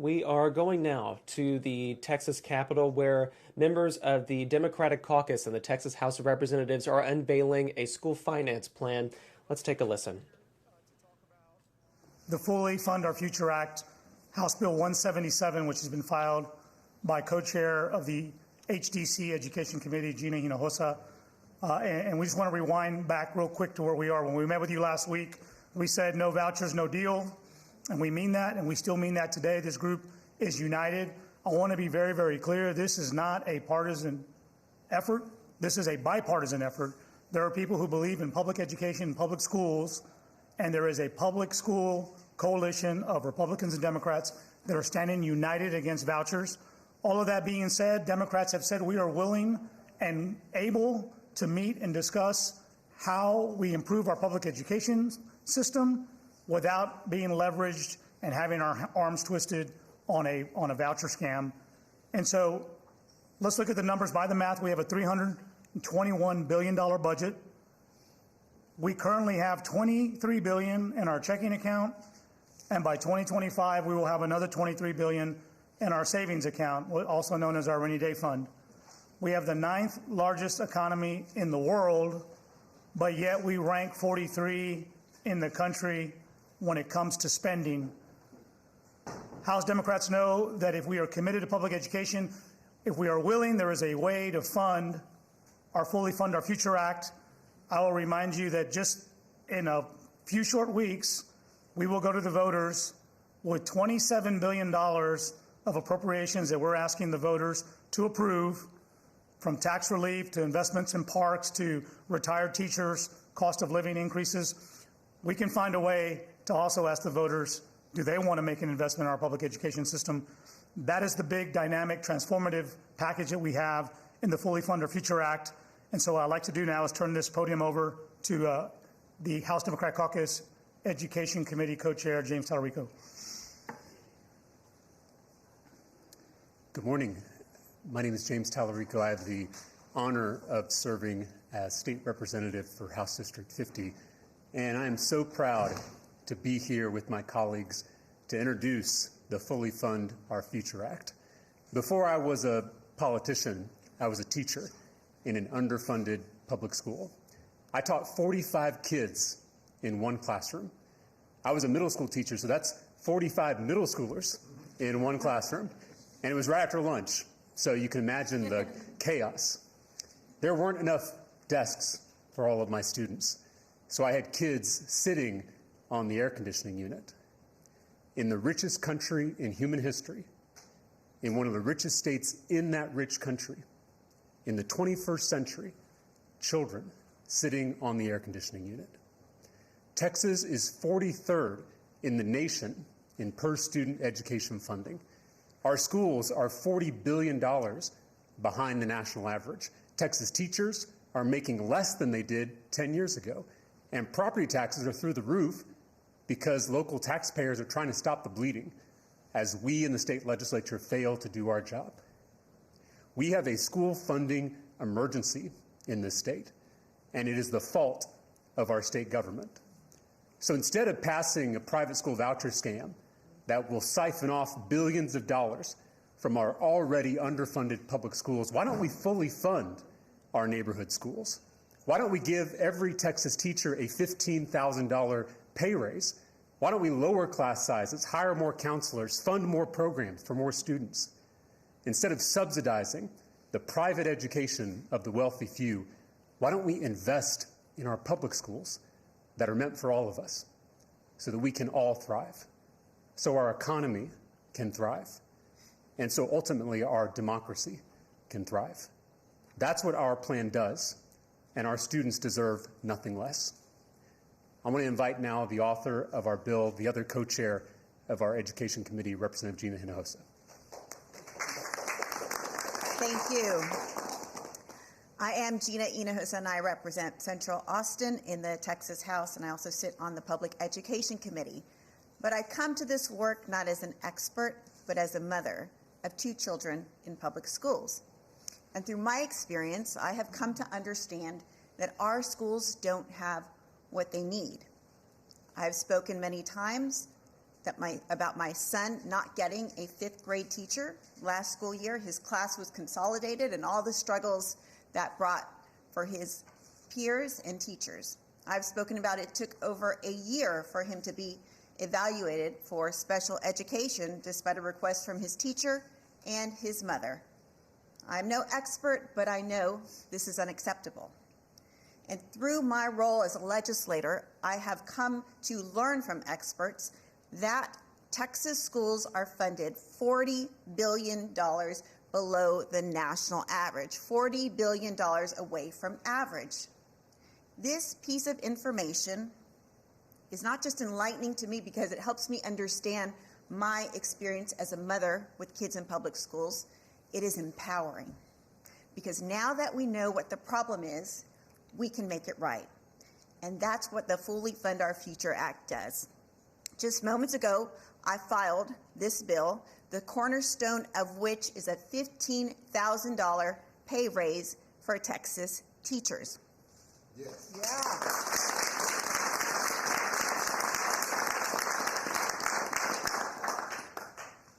We are going now to the Texas Capitol, where members of the Democratic Caucus in the Texas House of Representatives are unveiling a school finance plan. Let's take a listen. The Fully Fund Our Future Act, House Bill 177, which has been filed by co-chair of the HDC Education Committee, Gina Hinojosa. And we just want to rewind back real quick to where we are. When we met with you last week, we said no vouchers, no deal. And we mean that, and we still mean that today. This group is united. I want to be very, very clear. This is not a partisan effort. This is a bipartisan effort. There are people who believe in public education, public schools, and there is a public school coalition of Republicans and Democrats that are standing united against vouchers. All of that being said, Democrats have said we are willing and able to meet and discuss how we improve our public education system without being leveraged and having our arms twisted on a voucher scam. And so let's look at the numbers. By the math, we have a $321 billion budget. We currently have $23 billion in our checking account, and by 2025, we will have another $23 billion in our savings account, also known as our rainy day fund. We have the 9th largest economy in the world, but yet we rank 43 in the country when it comes to spending. House Democrats know that if we are committed to public education, if we are willing, there is a way to fund our Fully Fund Our Future Act. I will remind you that just in a few short weeks, we will go to the voters with $27 billion of appropriations that we're asking the voters to approve, from tax relief to investments in parks to retired teachers, cost of living increases. We can find a way to also ask the voters, do they want to make an investment in our public education system? That is the big, dynamic, transformative package that we have in the Fully Fund Our Future Act. And so what I'd like to do now is turn this podium over to the House Democratic Caucus Education Committee co-chair, James Tallarico. Good morning. My name is James Tallarico. I have the honor of serving as state representative for House District 50. And I am so proud to be here with my colleagues to introduce the Fully Fund Our Future Act. Before I was a politician, I was a teacher in an underfunded public school. I taught 45 kids in one classroom. I was a middle school teacher, so that's 45 middle schoolers in one classroom. And it was right after lunch, so you can imagine the chaos. There weren't enough desks for all of my students, so I had kids sitting on the air conditioning unit. In the richest country in human history, in one of the richest states in that rich country, in the 21st century, children sitting on the air conditioning unit. Texas is 43rd in the nation in per student education funding. Our schools are $40 billion behind the national average. Texas teachers are making less than they did 10 years ago, and property taxes are through the roof because local taxpayers are trying to stop the bleeding as we in the state legislature fail to do our job. We have a school funding emergency in this state, and it is the fault of our state government. So instead of passing a private school voucher scam that will siphon off billions of dollars from our already underfunded public schools, why don't we fully fund our neighborhood schools? Why don't we give every Texas teacher a $15,000 pay raise? Why don't we lower class sizes, hire more counselors, fund more programs for more students? Instead of subsidizing the private education of the wealthy few, why don't we invest in our public schools that are meant for all of us so that we can all thrive, so our economy can thrive, and so ultimately our democracy can thrive? That's what our plan does, and our students deserve nothing less. I want to invite now the author of our bill, the other co-chair of our Education Committee, Representative Gina Hinojosa. Thank you. I am Gina Hinojosa, and I represent Central Austin in the Texas House, and I also sit on the Public Education Committee. But I come to this work not as an expert, but as a mother of 2 children in public schools. And through my experience, I have come to understand that our schools don't have what they need. I have spoken many times about my son not getting a 5th grade teacher last school year. His class was consolidated and all the struggles that brought for his peers and teachers. I've spoken about it took over a year for him to be evaluated for special education despite a request from his teacher and his mother. I'm no expert, but I know this is unacceptable. And through my role as a legislator, I have come to learn from experts that Texas schools are funded $40 billion below the national average, $40 billion away from average. This piece of information is not just enlightening to me because it helps me understand my experience as a mother with kids in public schools. It is empowering because now that we know what the problem is, we can make it right. And that's what the Fully Fund Our Future Act does. Just moments ago, I filed this bill, the cornerstone of which is a $15,000 pay raise for Texas teachers. Yes. Yeah.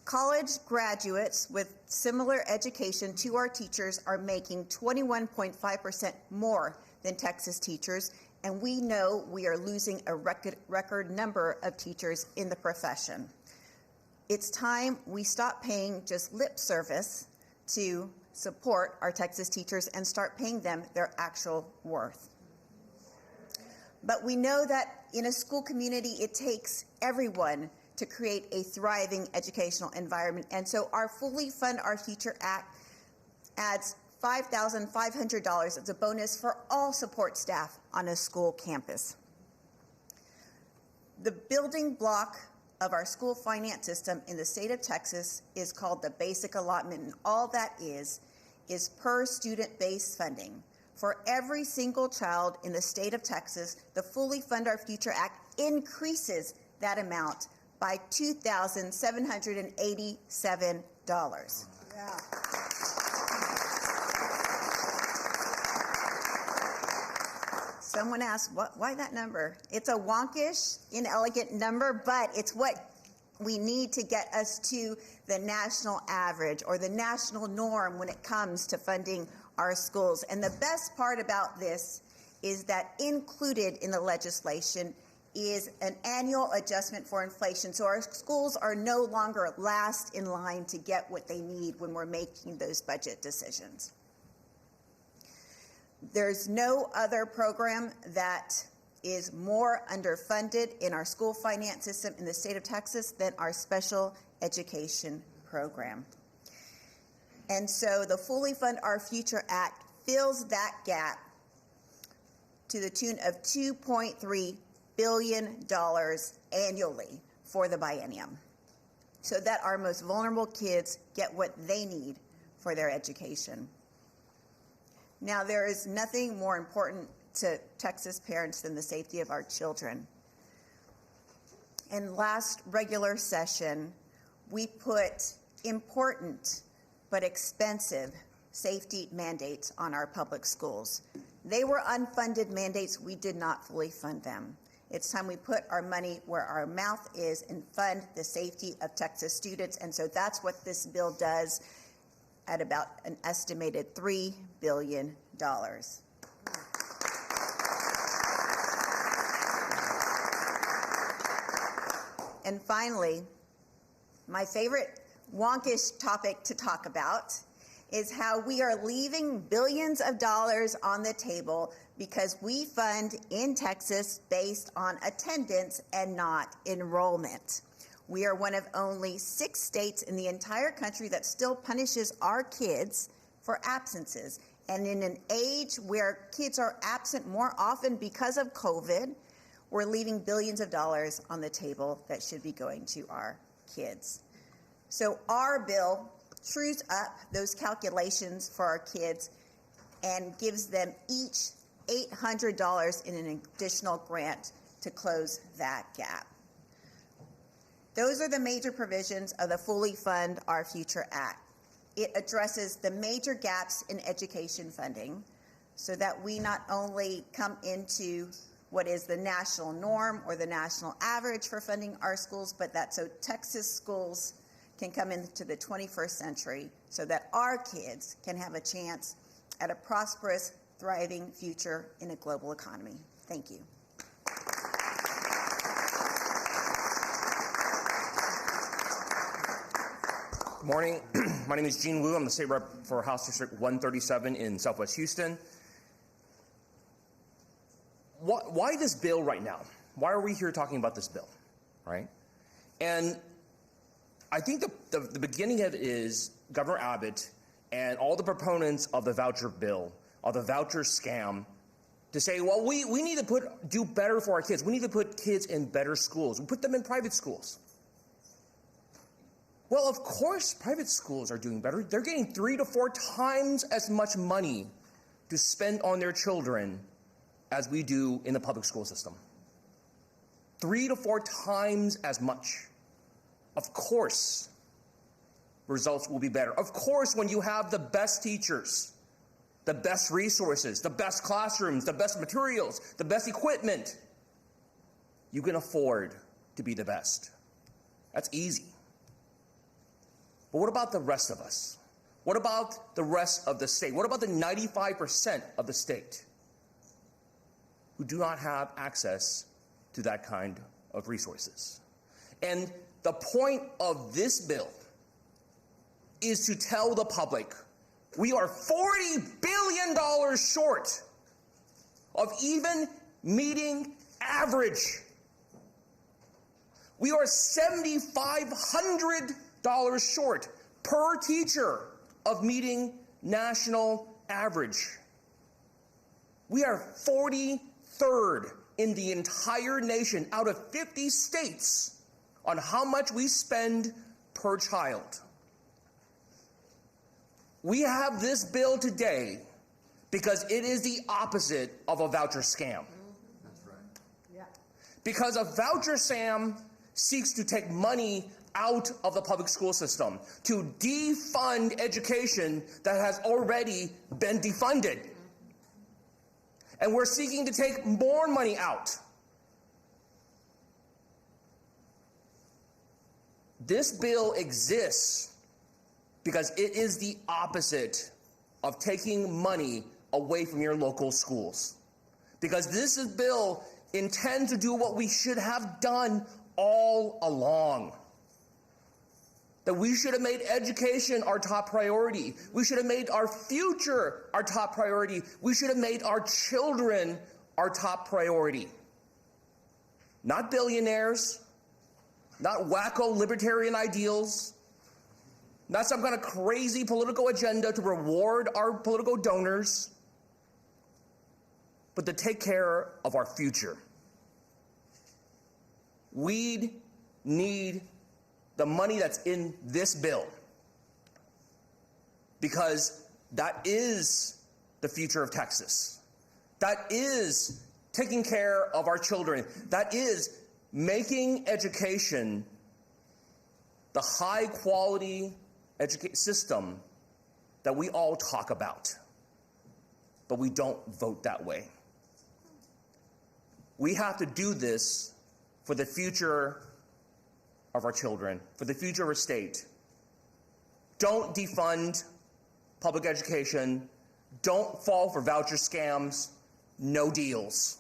College graduates with similar education to our teachers are making 21.5% more than Texas teachers, and we know we are losing a record number of teachers in the profession. It's time we stop paying just lip service to support our Texas teachers and start paying them their actual worth. But we know that in a school community, it takes everyone to create a thriving educational environment. And so our Fully Fund Our Future Act adds $5,500 as a bonus for all support staff on a school campus. The building block of our school finance system in the state of Texas is called the basic allotment, and all that is per student-based funding. For every single child in the state of Texas, the Fully Fund Our Future Act increases that amount by $2,787. Yeah. Someone asked, why that number? It's a wonkish, inelegant number, but it's what we need to get us to the national average or the national norm when it comes to funding our schools. And the best part about this is that included in the legislation is an annual adjustment for inflation. So our schools are no longer last in line to get what they need when we're making those budget decisions. There's no other program that is more underfunded in our school finance system in the state of Texas than our special education program. And so the Fully Fund Our Future Act fills that gap to the tune of $2.3 billion annually for the biennium, so that our most vulnerable kids get what they need for their education. Now, there is nothing more important to Texas parents than the safety of our children. In last regular session, we put important but expensive safety mandates on our public schools. They were unfunded mandates. We did not fully fund them. It's time we put our money where our mouth is and fund the safety of Texas students. And so that's what this bill does at about an estimated $3 billion. And finally, my favorite wonkish topic to talk about is how we are leaving billions of dollars on the table because we fund in Texas based on attendance and not enrollment. We are one of only 6 states in the entire country that still punishes our kids for absences. And in an age where kids are absent more often because of COVID, we're leaving billions of dollars on the table that should be going to our kids. So our bill trues up those calculations for our kids and gives them each $800 in an additional grant to close that gap. Those are the major provisions of the Fully Fund Our Future Act. It addresses the major gaps in education funding so that we not only come into what is the national norm or the national average for funding our schools, but that so Texas schools can come into the 21st century so that our kids can have a chance at a prosperous, thriving future in a global economy. Thank you. Good morning. My name is Gene Wu. I'm the state rep for House District 137 in Southwest Houston. Why this bill right now? Why are we here talking about this bill, right? And I think the beginning of it is Governor Abbott and all the proponents of the voucher bill, of the voucher scam, to say, well, we need to do better for our kids. We need to put kids in better schools. We put them in private schools. Well, of course, private schools are doing better. They're getting 3 to 4 times as much money to spend on their children as we do in the public school system. 3 to 4 times as much. Of course, results will be better. Of course, when you have the best teachers, the best resources, the best classrooms, the best materials, the best equipment, you can afford to be the best. That's easy. But what about the rest of us? What about the rest of the state? What about the 95% of the state who do not have access to that kind of resources? And the point of this bill is to tell the public we are $40 billion short of even meeting average. We are $7,500 short per teacher of meeting national average. We are 43rd in the entire nation out of 50 states on how much we spend per child. We have this bill today because it is the opposite of a voucher scam. That's right. Yeah. Because a voucher scam seeks to take money out of the public school system, to defund education that has already been defunded. And we're seeking to take more money out. This bill exists because it is the opposite of taking money away from your local schools. Because this bill intends to do what we should have done all along. That we should have made education our top priority. We should have made our future our top priority. We should have made our children our top priority. Not billionaires, not wacko libertarian ideals, not some kind of crazy political agenda to reward our political donors, but to take care of our future. We need the money that's in this bill, because that is the future of Texas. That is taking care of our children. That is making education the high quality system that we all talk about, but we don't vote that way. We have to do this for the future of our children, for the future of our state. Don't defund public education. Don't fall for voucher scams. No deals.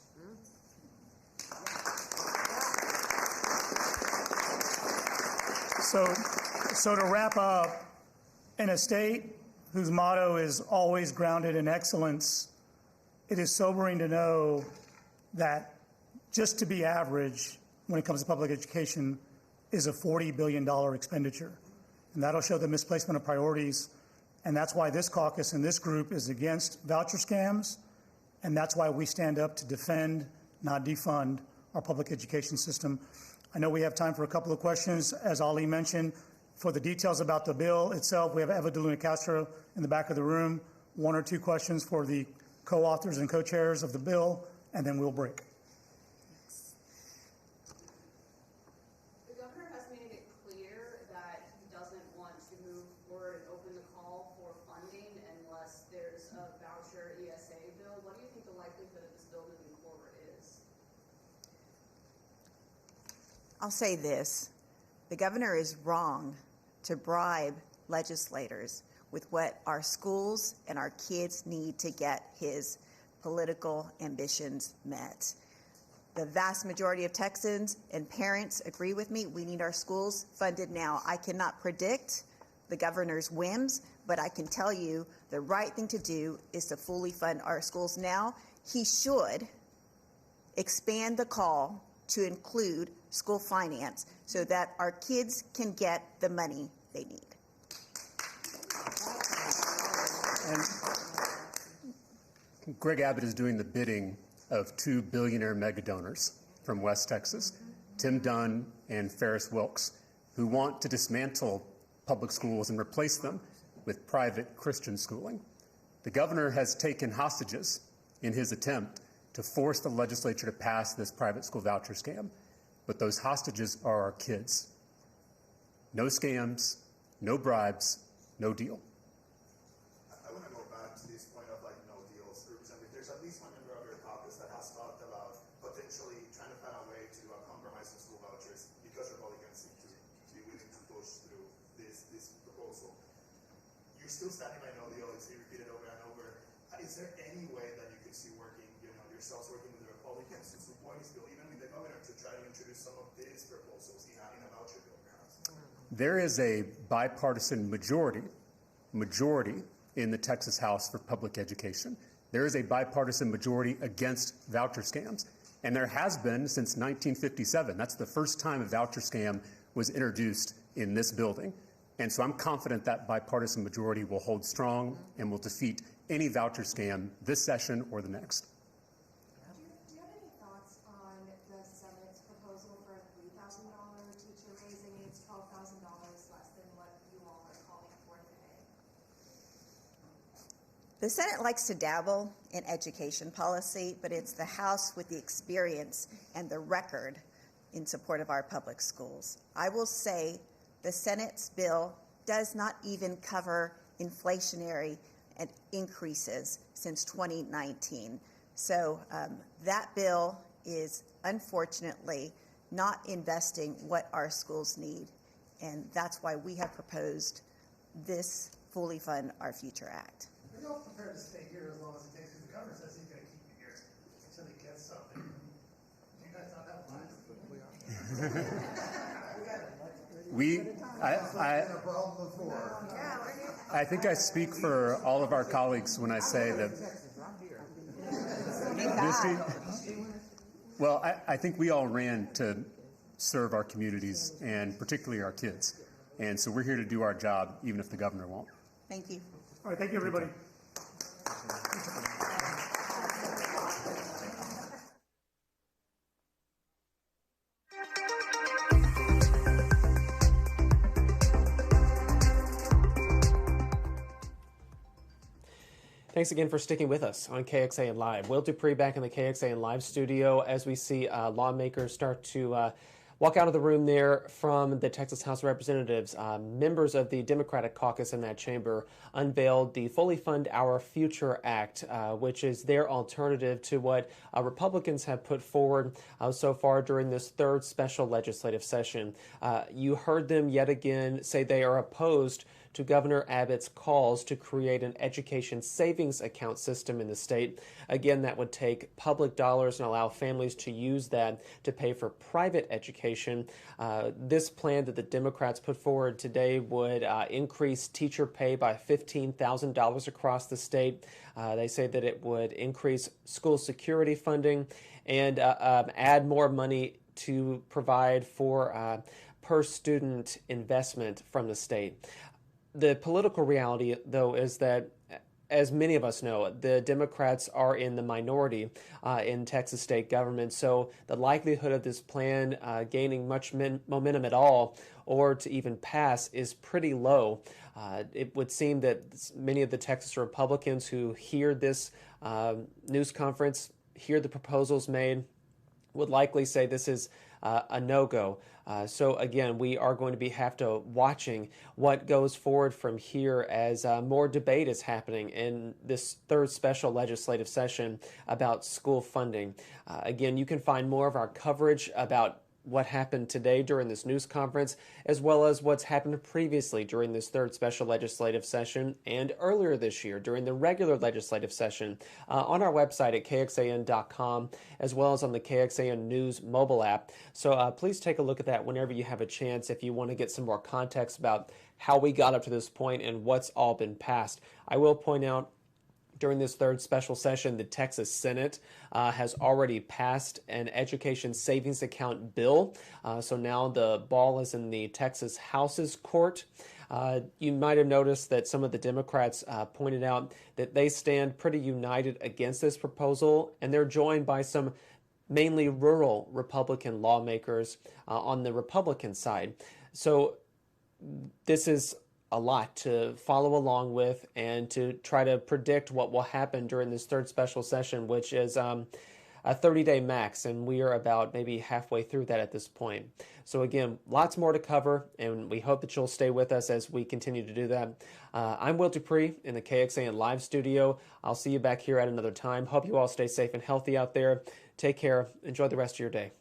So to wrap up, in a state whose motto is always grounded in excellence, it is sobering to know that just to be average when it comes to public education is a $40 billion expenditure. And that'll show the misplacement of priorities. And that's why this caucus and this group is against voucher scams. And that's why we stand up to defend, not defund, our public education system. I know we have time for a couple of questions. As Ali mentioned, for the details about the bill itself, we have Eva DeLuna Castro in the back of the room. 1 or 2 questions for the co-authors and co-chairs of the bill, and then we'll break. The governor has made it clear that he doesn't want to move forward and open the call for funding unless there's a voucher ESA bill. What do you think the likelihood of this bill moving forward is? I'll say this. The governor is wrong to bribe legislators with what our schools and our kids need to get his political ambitions met. The vast majority of Texans and parents agree with me. We need our schools funded now. I cannot predict the governor's whims, but I can tell you the right thing to do is to fully fund our schools now. He should expand the call to include school finance so that our kids can get the money they need. And Greg Abbott is doing the bidding of two billionaire mega donors from West Texas, Tim Dunn and Ferris Wilks, who want to dismantle public schools and replace them with private Christian schooling. The governor has taken hostages in his attempt to force the legislature to pass this private school voucher scam, but those hostages are our kids. No scams, no bribes, no deal. I want to go back to this point of like no deals. Representative, there's at least one member of your caucus that has talked about potentially trying to find a way to compromise on school vouchers because Republicans seem to be willing to push through this proposal. You're still standing by no deal. It's been repeated over and over. Is there any way that you could see working, yourselves working with the Republicans to support this bill, even with the governor, to try to introduce some of these proposals in a voucher bill, perhaps? There is a bipartisan majority in the Texas House for public education. There is a bipartisan majority against voucher scams, and there has been since 1957. That's the first time a voucher scam was introduced in this building. And so I'm confident that bipartisan majority will hold strong and will defeat any voucher scam this session or the next. Do you have any thoughts on the Senate's proposal for a $3,000 teacher raise? I mean, it's $12,000 less than what you all are calling for today. The Senate likes to dabble in education policy, but it's the House with the experience and the record in support of our public schools. I will say the Senate's bill does not even cover inflationary and increases since 2019. So that bill is unfortunately not investing what our schools need. And that's why we have proposed this Fully Fund Our Future Act. Are you all prepared to stay here as long as it takes? Because the governor says he's going to keep you here until he gets something. Do you guys not have I think I speak for all of our colleagues when I say that. Well, I think we all ran to serve our communities and particularly our kids. And so we're here to do our job, even if the governor won't. Thank you. All right, thank you, everybody. Thanks again for sticking with us on KXAN Live. Will Dupree back in the KXAN Live studio as we see lawmakers start to walk out of the room there from the Texas House of Representatives. Members of the Democratic caucus in that chamber unveiled the Fully Fund Our Future Act, which is their alternative to what Republicans have put forward so far during this third special legislative session. You heard them yet again say they are opposed to Governor Abbott's calls to create an education savings account system in the state. Again, that would take public dollars and allow families to use that to pay for private education. This plan that the Democrats put forward today would increase teacher pay by $15,000 across the state. They say that it would increase school security funding and add more money to provide for per student investment from the state. The political reality, though, is that, as many of us know, the Democrats are in the minority in Texas state government, so the likelihood of this plan gaining much momentum at all or to even pass is pretty low. It would seem that many of the Texas Republicans who hear this news conference, hear the proposals made, would likely say this is a no-go. So again, we are going to have to watching what goes forward from here as more debate is happening in this third special legislative session about school funding. Again, you can find more of our coverage about what happened today during this news conference, as well as what's happened previously during this third special legislative session and earlier this year during the regular legislative session on our website at kxan.com, as well as on the KXAN News mobile app. So please take a look at that whenever you have a chance if you want to get some more context about how we got up to this point and what's all been passed. I will point out, during this third special session, the Texas Senate has already passed an education savings account bill. So now the ball is in the Texas House's court. You might have noticed that some of the Democrats pointed out that they stand pretty united against this proposal, and they're joined by some mainly rural Republican lawmakers on the Republican side. So this is a lot to follow along with and to try to predict what will happen during this third special session, which is a 30-day max, and we are about maybe halfway through that at this point. So again, lots more to cover, and we hope that you'll stay with us as we continue to do that. I'm Will Dupree in the KXAN Live studio. I'll see you back here at another time. Hope you all stay safe and healthy out there. Take care. Enjoy the rest of your day.